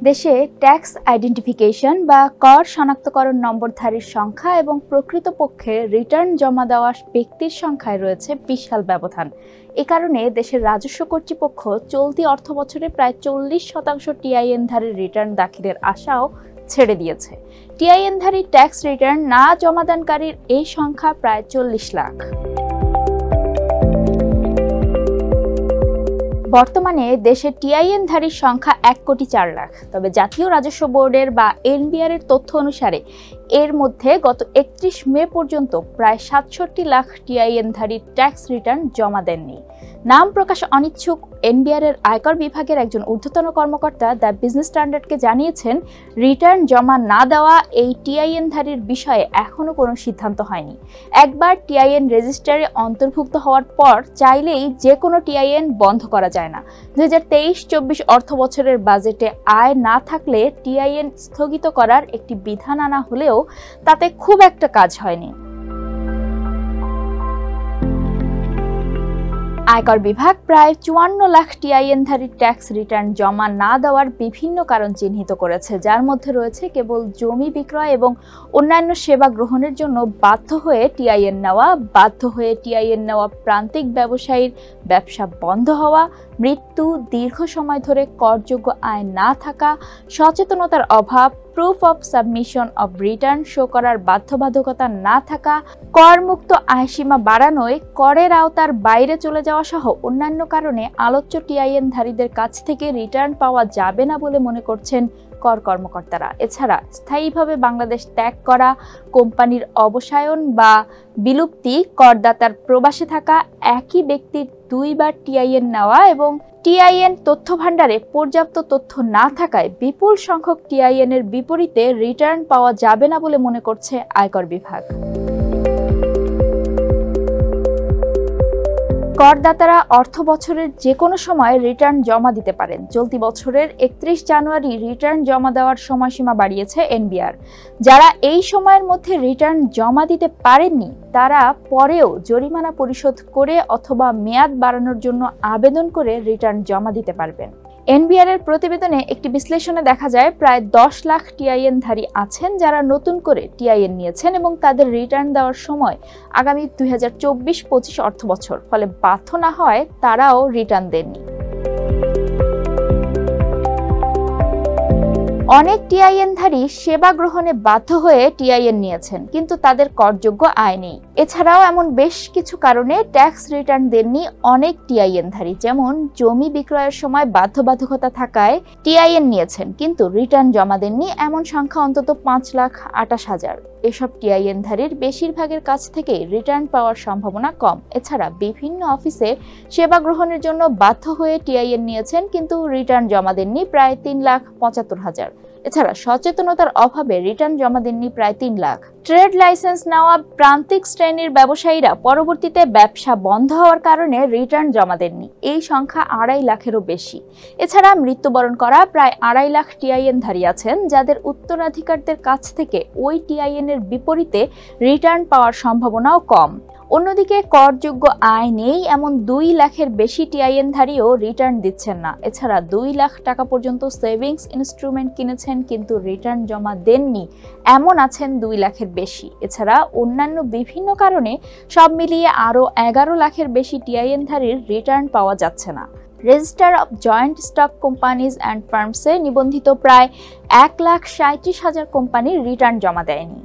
দেশে tax identification বা কর শনাক্তকরণ নম্বরধারীর সংখ্যা এবং প্রকৃতপক্ষে রিটার্ন জমা দেওয়া ব্যক্তির সংখ্যায় রয়েছে বিশাল ব্যবধান। এ কারণে দেশের রাজস্ব কর্তৃপক্ষ চলতি অর্থবছরে প্রায় 40% টিআইএনধারীর রিটার্ন দাখিলের আশাও ছেড়ে দিয়েছে। টিআইএনধারী ট্যাক্স রিটার্ন না জমাদানকারীর এই সংখ্যা প্রায় 40 লাখ। বর্তমানে দেশে টিআইএনধারীর সংখ্যা 1,04,00,000। তবে জাতীয় রাজস্ব বোর্ডের বা এনবিআর এর তথ্য অনুসারে এর মধ্যে গত 31 মে পর্যন্ত প্রায় 67 লাখ টিআইএনধারী ট্যাক্স রিটার্ন জমা দেননি। নাম প্রকাশ অনিচ্ছুক এনবিআর এর আয়কর বিভাগের একজন ঊর্ধ্বতন কর্মকর্তা দ্য বিজনেস স্ট্যান্ডার্ডকে জানিয়েছেন, রিটার্ন জমা না দেওয়া এই টিআইএনধারীর বিষয়ে এখনও কোনো সিদ্ধান্ত হয়নি। একবার টিআইএন রেজিস্টারে অন্তর্ভুক্ত হওয়ার পর চাইলেই যে কোনো টিআইএন বন্ধ করা যায় না। 2023-24 অর্থ বছরের বাজেটে আয় না থাকলে টিআইএন স্থগিত করার একটি বিধান আনা হলেও তাতে খুব একটা কাজ হয়নি। আয়কর বিভাগ প্রায় 54 লাখ টিআইএনধারী ট্যাক্স রিটার্ন জমা না দেওয়ার বিভিন্ন কারণ চিহ্নিত করেছে, যার মধ্যে রয়েছে কেবল জমি বিক্রয় এবং অন্যান্য সেবা গ্রহণের জন্য বাধ্য হয়ে টিআইএন নেওয়া প্রান্তিক ব্যবসায়ীর ব্যবসা বন্ধ হওয়া, মৃত্যু, দীর্ঘ সময় ধরে করযোগ্য আয় না থাকা, সচেতনতার অভাব, proof of submission of return show করার বাধ্যবাধকতা না থাকা, করমুক্ত আয়সীমা বাড়ানোয় করের আওতার বাইরে চলে যাওয়া সহ অন্যান্য কারণে আলোচ্য টিআইএনধারীদের কাছ থেকে রিটার্ন পাওয়া যাবে না বলে মনে করছেন কর কর্মকর্তারা। এছাড়া স্থায়ীভাবে বাংলাদেশ ত্যাগ করা, কোম্পানির অবসায়ন বা বিলুপ্তি, করদাতার প্রবাসে থাকা একই ব্যক্তির 2 বার টিআইএন নেওয়া এবং টিআইএন তথ্য ভাণ্ডারে পর্যাপ্ত তথ্য না থাকায় বিপুল সংখ্যক টিআইএন এর বিপরীতে রিটার্ন পাওয়া যাবে না বলে মনে করছে আয়কর বিভাগ। করদাতারা অর্থ বছরের যে কোনো সময় রিটার্ন জমা দিতে পারেন। চলতি বছরের 31 জানুয়ারি রিটার্ন জমা দেওয়ার সময়সীমা বাড়িয়েছে এনবিআর। যারা এই সময়ের মধ্যে রিটার্ন জমা দিতে পারেননি তারা পরেও জরিমানা পরিশোধ করে অথবা মেয়াদ বাড়ানোর জন্য আবেদন করে রিটার্ন জমা দিতে পারবেন। এনবিআর এর প্রতিবেদনে একটি বিশ্লেষণে দেখা যায় প্রায় 10 লাখ টিআইএনধারী আছেন যারা নতুন করে টিআইএন নিয়েছেন এবং তাদের রিটার্ন দেওয়ার সময় আগামী 2024-25 অর্থ বছর, ফলে বাধ্য না হয় তারাও রিটার্ন দেননি। অনেক টিআইএনধারী সেবা গ্রহণে বাধ্য হয়ে টিআইএন নিয়েছেন কিন্তু তাদের করযোগ্য আয় নেই। এছাড়াও এমন বেশ কিছু কারণে ট্যাক্স রিটার্ন দেননি অনেক টিআইএনধারী, যেমন জমি বিক্রয়ের সময় বাধ্যবাধকতা থাকায় টিআইএন নিয়েছেন কিন্তু রিটার্ন জমা দেননি এমন সংখ্যা অন্তত 5,28,000। এসব টিআইএনধারীর বেশিরভাগের কাছ থেকে রিটার্ন পাওয়ার সম্ভাবনা কম। এছাড়া বিভিন্ন অফিসে সেবা গ্রহণের জন্য বাধ্য হয়ে টিআইএন নিয়েছেন কিন্তু রিটার্ন জমা দেননি প্রায় 3,75,000। এছাড়া সচেতনতার অভাবে রিটার্ন জমা দেননি প্রায় 3 লাখ। ট্রেড লাইসেন্স নেওয়া প্রান্তিক শ্রেণীর ব্যবসায়ীরা পরবর্তীতে ব্যবসা বন্ধ হওয়ার কারণে রিটার্ন জমা দেননি, এই সংখ্যা 2.5 লাখেরও বেশি। এছাড়া মৃত্যুবরণ করা প্রায় 2.5 লাখ টিআইএনধারী আছেন যাদের উত্তরাধিকারদের কাছ থেকে ওই টিআইএন এর বিপরীতে রিটার্ন পাওয়ার সম্ভাবনাও কম। অন্যদিকে করযোগ্য আয় নেই এমন 2 লাখের বেশি টিআইএনধারীও রিটার্ন দিচ্ছেন না। এছাড়া 2 লাখ টাকা পর্যন্ত সেভিংস ইনস্ট্রুমেন্ট কিনেছেন কিন্তু রিটার্ন জমা দেননি এমন আছেন 2 লাখের বেশি। এছাড়া অন্যান্য বিভিন্ন কারণে সব মিলিয়ে আরও 11 লাখের বেশি টিআইএনধারীর রিটার্ন পাওয়া যাচ্ছে না। Register of joint stock companies and ফার্মসে নিবন্ধিত প্রায় 1,37,000 কোম্পানি রিটার্ন জমা দেয়নি।